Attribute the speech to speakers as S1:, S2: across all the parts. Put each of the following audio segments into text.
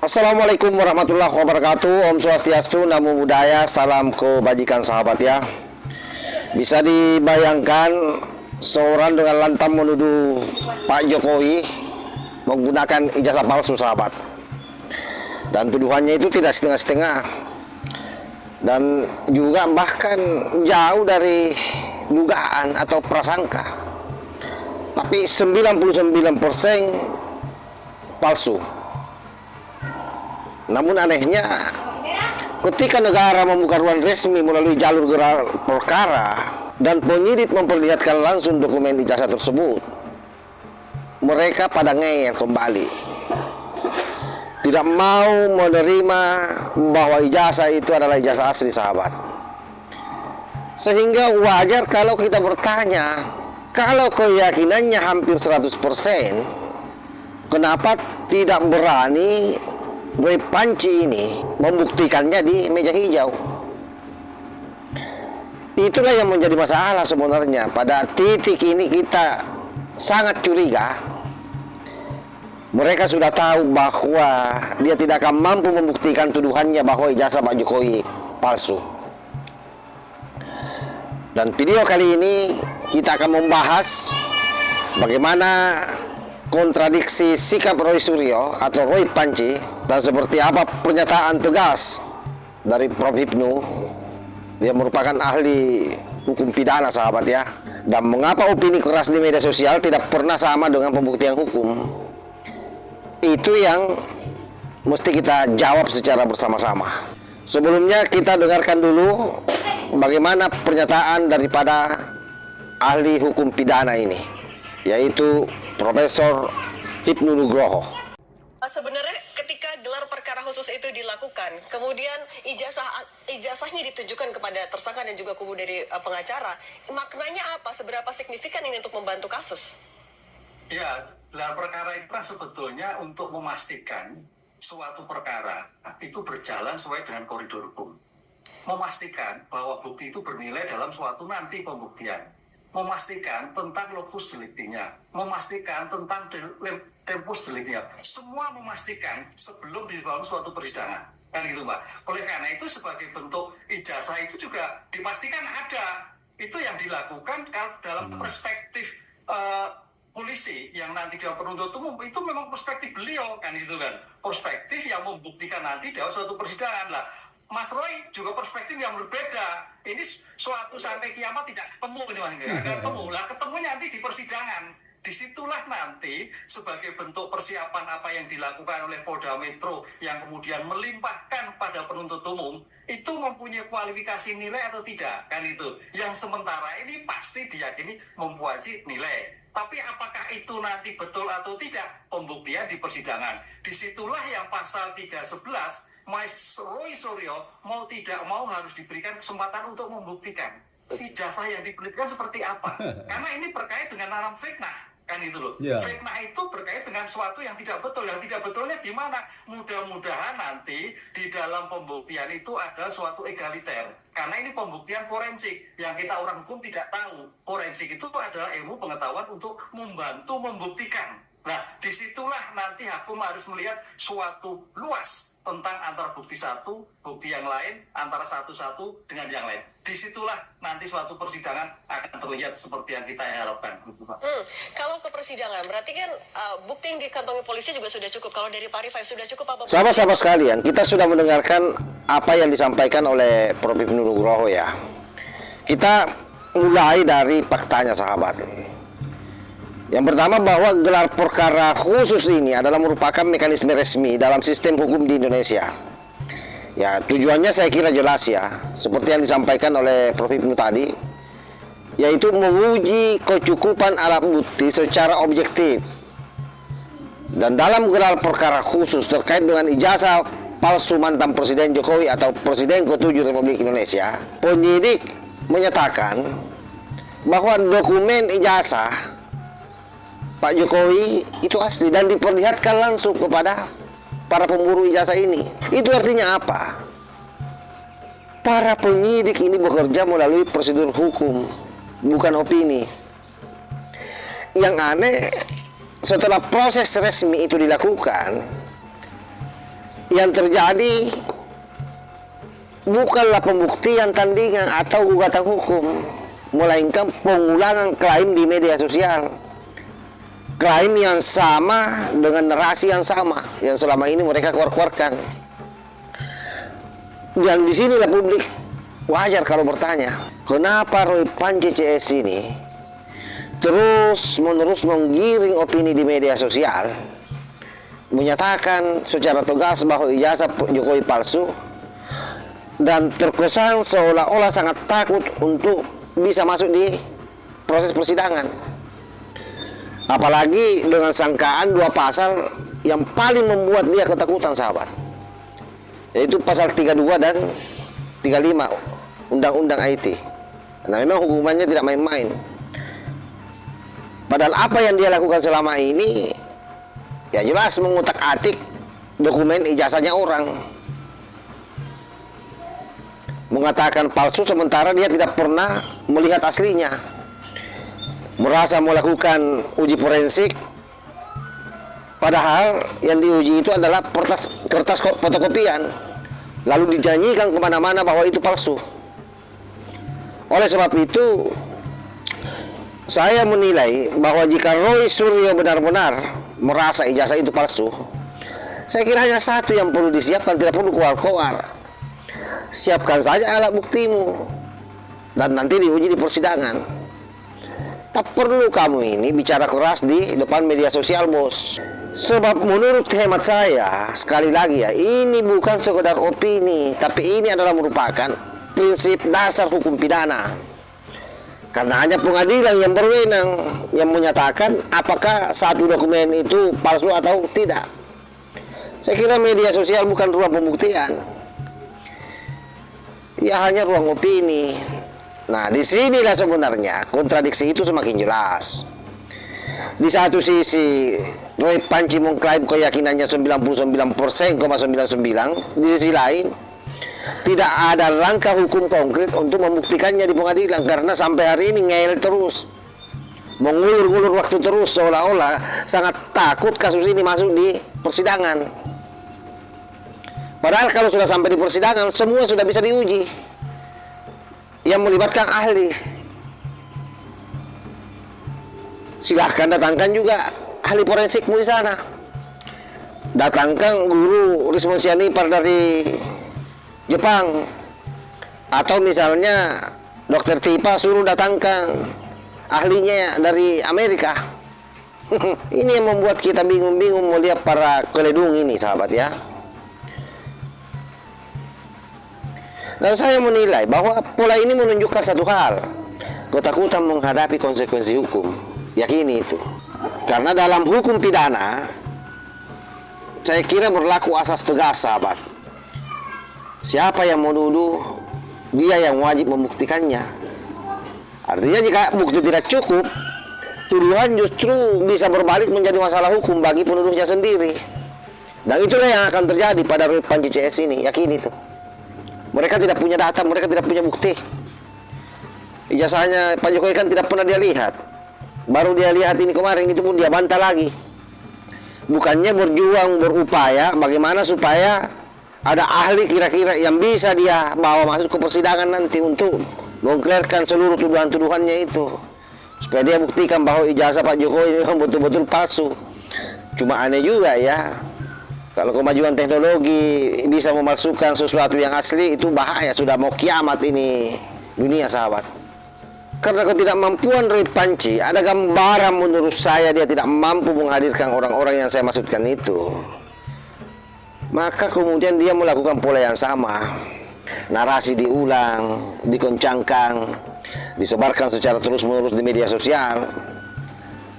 S1: Assalamualaikum warahmatullahi wabarakatuh. Om Swastiastu, Namo Buddhaya, salam kebajikan sahabat ya. Bisa dibayangkan seorang dengan lantang menuduh Pak Jokowi menggunakan ijazah palsu sahabat. Dan tuduhannya itu tidak setengah-setengah. Dan juga bahkan jauh dari dugaan atau prasangka. Tapi 99% palsu. Namun anehnya, ketika negara membuka ruang resmi melalui jalur gelar perkara dan penyidik memperlihatkan langsung dokumen ijazah tersebut, mereka pada ngeyel kembali. Tidak mau menerima bahwa ijazah itu adalah ijazah asli sahabat. Sehingga wajar kalau kita bertanya, kalau keyakinannya hampir 100%, kenapa tidak berani Roy Panci ini membuktikannya di meja hijau? Itulah yang menjadi masalah sebenarnya. Pada titik ini kita sangat curiga. Mereka sudah tahu bahwa dia tidak akan mampu membuktikan tuduhannya bahwa ijazah Pak Jokowi palsu. Dan video kali ini kita akan membahas bagaimana kontradiksi sikap Roy Suryo atau Roy Panci dan seperti apa pernyataan tegas dari Prof. Hipnu. Dia merupakan ahli hukum pidana sahabat ya. Dan mengapa opini keras di media sosial tidak pernah sama dengan pembuktian hukum. Itu yang mesti kita jawab secara bersama-sama. Sebelumnya kita dengarkan dulu bagaimana pernyataan daripada ahli hukum pidana ini, yaitu Profesor Hipnu Nugroho.
S2: Sebenarnya ketika gelar perkara khusus itu dilakukan, kemudian ijazahnya ditujukan kepada tersangka dan juga kubu dari pengacara, maknanya apa? Seberapa signifikan ini untuk membantu kasus?
S3: Ya, gelar perkara itu kan sebetulnya untuk memastikan suatu perkara itu berjalan sesuai dengan koridor hukum. Memastikan bahwa bukti itu bernilai dalam suatu nanti pembuktian. Memastikan tentang lokus deliktinya, memastikan tentang tempus deliktinya, semua memastikan sebelum dibangun suatu persidangan, kan gitu Mbak. Oleh karena itu sebagai bentuk ijazah itu juga dipastikan ada. Itu yang dilakukan dalam perspektif polisi yang nanti dalam penuntut umum itu memang perspektif beliau, kan gitu kan. Perspektif yang membuktikan nanti dalam suatu persidangan lah. Mas Roy juga perspektif yang berbeda. Ini suatu sampai kiamat tidak ketemu ini Mas. Tidak ketemu. Lah ketemunya nanti di persidangan. Disitulah nanti sebagai bentuk persiapan apa yang dilakukan oleh Polda Metro yang kemudian melimpahkan pada penuntut umum itu mempunyai kualifikasi nilai atau tidak, kan itu. Yang sementara ini pasti diyakini mempunyai nilai. Tapi apakah itu nanti betul atau tidak, pembuktian di persidangan. Disitulah yang pasal 311 Mas Roy Suryo mau tidak mau harus diberikan kesempatan untuk membuktikan ijazah yang diberikan seperti apa. Karena ini berkait dengan alam fitnah, kan itu loh. Yeah. Fitnah itu berkait dengan sesuatu yang tidak betul. Yang tidak betulnya di mana? Mudah-mudahan nanti di dalam pembuktian itu ada suatu egaliter. Karena ini pembuktian forensik yang kita orang hukum tidak tahu. Forensik itu adalah ilmu pengetahuan untuk membantu membuktikan. Nah, disitulah nanti hakim harus melihat suatu luas tentang antara bukti satu, bukti yang lain, antara satu-satu dengan yang lain. Disitulah nanti suatu persidangan akan terlihat seperti yang kita harapkan.
S2: Kalau ke persidangan, berarti kan bukti yang dikantongi polisi juga sudah cukup. Kalau dari Pak Rifai sudah cukup apa?
S1: Sahabat-sahabat sekalian, kita sudah mendengarkan apa yang disampaikan oleh Prof. Hipnu Nugroho ya. Kita mulai dari faktanya sahabat. Yang pertama bahwa gelar perkara khusus ini adalah merupakan mekanisme resmi dalam sistem hukum di Indonesia. Ya, tujuannya saya kira jelas ya, seperti yang disampaikan oleh Prof. Hipnu tadi, yaitu menguji kecukupan alat bukti secara objektif. Dan dalam gelar perkara khusus terkait dengan ijazah palsu mantan Presiden Jokowi atau Presiden ke-7 Republik Indonesia, penyidik menyatakan bahwa dokumen ijazah Pak Jokowi itu asli dan diperlihatkan langsung kepada para pemburu ijazah ini. Itu artinya apa? Para penyidik ini bekerja melalui prosedur hukum, bukan opini. Yang aneh, setelah proses resmi itu dilakukan, yang terjadi bukanlah pembuktian tandingan atau gugatan hukum, melainkan pengulangan klaim di media sosial. Klaim yang sama dengan narasi yang sama yang selama ini mereka keluarkan. Dan disinilah publik wajar kalau bertanya, kenapa Roy Panji CS ini terus-menerus menggiring opini di media sosial, menyatakan secara tegas bahwa ijazah Jokowi palsu, dan terkesan seolah-olah sangat takut untuk bisa masuk di proses persidangan. Apalagi dengan sangkaan 2 pasal yang paling membuat dia ketakutan, sahabat, yaitu pasal 32 dan 35 Undang-Undang IT. Nah, memang hukumannya tidak main-main. Padahal apa yang dia lakukan selama ini ya jelas mengutak-atik dokumen ijazahnya orang, mengatakan palsu sementara dia tidak pernah melihat aslinya, merasa melakukan uji forensik, padahal yang diuji itu adalah kertas fotokopian, lalu dijanjikan kemana-mana bahwa itu palsu. Oleh sebab itu, saya menilai bahwa jika Roy Suryo benar-benar merasa ijazah itu palsu, saya kira hanya satu yang perlu disiapkan, tidak perlu keluar-keluar. Siapkan saja alat buktimu dan nanti diuji di persidangan. Tak perlu kamu ini bicara keras di depan media sosial, bos. Sebab menurut hemat saya, sekali lagi ya, ini bukan sekedar opini, tapi ini adalah merupakan prinsip dasar hukum pidana. Karena hanya pengadilan yang berwenang yang menyatakan apakah satu dokumen itu palsu atau tidak. Saya kira media sosial bukan ruang pembuktian, ya hanya ruang opini. Nah, disinilah sebenarnya kontradiksi itu semakin jelas. Di satu sisi Roy Panji mengklaim keyakinannya 99,99%, di sisi lain tidak ada langkah hukum konkret untuk membuktikannya di pengadilan, karena sampai hari ini ngeyel terus, mengulur-ulur waktu terus, seolah-olah sangat takut kasus ini masuk di persidangan. Padahal kalau sudah sampai di persidangan, semua sudah bisa diuji yang melibatkan ahli. Silahkan datangkan juga ahli forensikmu di sana. Datangkan guru Rismon Sianipar dari Jepang, atau misalnya Dokter Tipa suruh datangkan ahlinya dari Amerika. Ini yang membuat kita bingung-bingung melihat para keledung ini, sahabat ya. Dan saya menilai bahwa pola ini menunjukkan satu hal, ketakutan menghadapi konsekuensi hukum. Yakini itu. Karena dalam hukum pidana, saya kira berlaku asas tegas, sahabat. Siapa yang menuduh, dia yang wajib membuktikannya. Artinya jika bukti tidak cukup, tuduhan justru bisa berbalik menjadi masalah hukum bagi penuduhnya sendiri. Dan itulah yang akan terjadi pada Roy Panji CS ini, yakin itu. Mereka tidak punya data, mereka tidak punya bukti. Ijazahnya Pak Jokowi kan tidak pernah dia lihat. Baru dia lihat ini kemarin, itu pun dia bantah lagi. Bukannya berjuang, berupaya bagaimana supaya ada ahli kira-kira yang bisa dia bawa masuk ke persidangan nanti untuk mengklirkan seluruh tuduhan-tuduhannya itu, supaya dia buktikan bahwa ijazah Pak Jokowi memang betul-betul palsu. Cuma aneh juga ya, kalau kemajuan teknologi bisa memalsukan sesuatu yang asli, itu bahaya, sudah mau kiamat ini dunia, sahabat. Karena ketidakmampuan Roy Panji, ada gambaran menurut saya dia tidak mampu menghadirkan orang-orang yang saya maksudkan itu. Maka kemudian dia melakukan pola yang sama. Narasi diulang, dikencangkan, disebarkan secara terus-menerus di media sosial.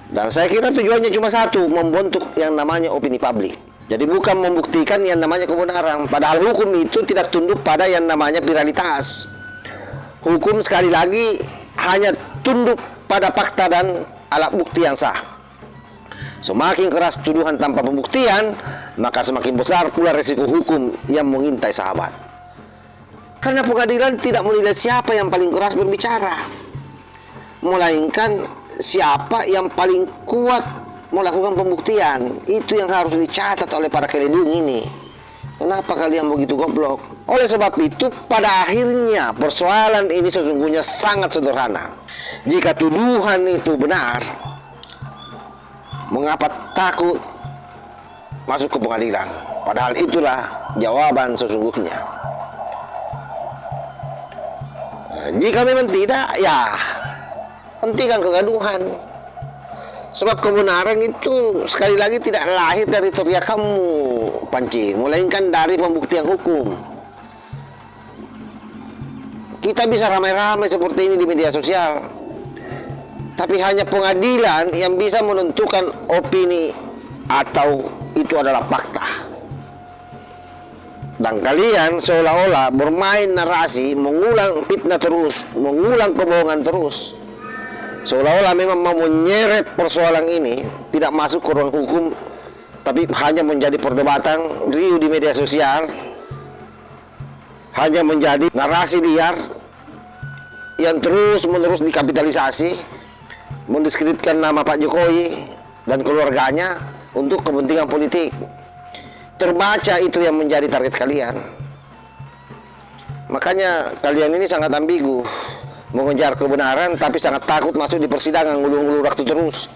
S1: Dan saya kira tujuannya cuma satu, membentuk yang namanya opini publik. Jadi bukan membuktikan yang namanya kebenaran. Padahal hukum itu tidak tunduk pada yang namanya viralitas. Hukum sekali lagi hanya tunduk pada fakta dan alat bukti yang sah. Semakin keras tuduhan tanpa pembuktian, maka semakin besar pula risiko hukum yang mengintai, sahabat. Karena pengadilan tidak menilai siapa yang paling keras berbicara, melainkan siapa yang paling kuat melakukan pembuktian. Itu yang harus dicatat oleh para keledung ini. Kenapa kalian begitu goblok? Oleh sebab itu, pada akhirnya persoalan ini sesungguhnya sangat sederhana. Jika tuduhan itu benar, mengapa takut masuk ke pengadilan? Padahal itulah jawaban sesungguhnya. Nah, jika memang tidak, ya hentikan kegaduhan. Sebab kebenaran itu sekali lagi tidak lahir dari teriak kamu, Panci, melainkan dari pembuktian hukum. Kita bisa ramai-ramai seperti ini di media sosial, tapi hanya pengadilan yang bisa menentukan opini atau itu adalah fakta. Dan kalian seolah-olah bermain narasi, mengulang fitnah terus, mengulang kebohongan terus. Seolah-olah memang mau menyeret persoalan ini tidak masuk ke ruang hukum, tapi hanya menjadi perdebatan riuh di media sosial, hanya menjadi narasi liar yang terus-menerus dikapitalisasi, mendiskreditkan nama Pak Jokowi dan keluarganya untuk kepentingan politik. Terbaca itu yang menjadi target kalian. Makanya kalian ini sangat ambigu, mengejar kebenaran tapi sangat takut masuk di persidangan, ngulur-ngulur waktu terus.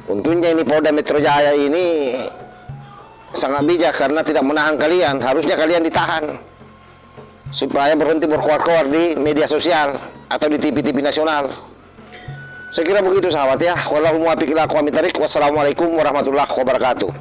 S1: Untungnya ini Polda Metro Jaya ini sangat bijak karena tidak menahan kalian. Harusnya kalian ditahan supaya berhenti berkoar-koar di media sosial atau di TV-TV nasional. Saya kira begitu sahabat ya. Wassalamualaikum warahmatullahi wabarakatuh.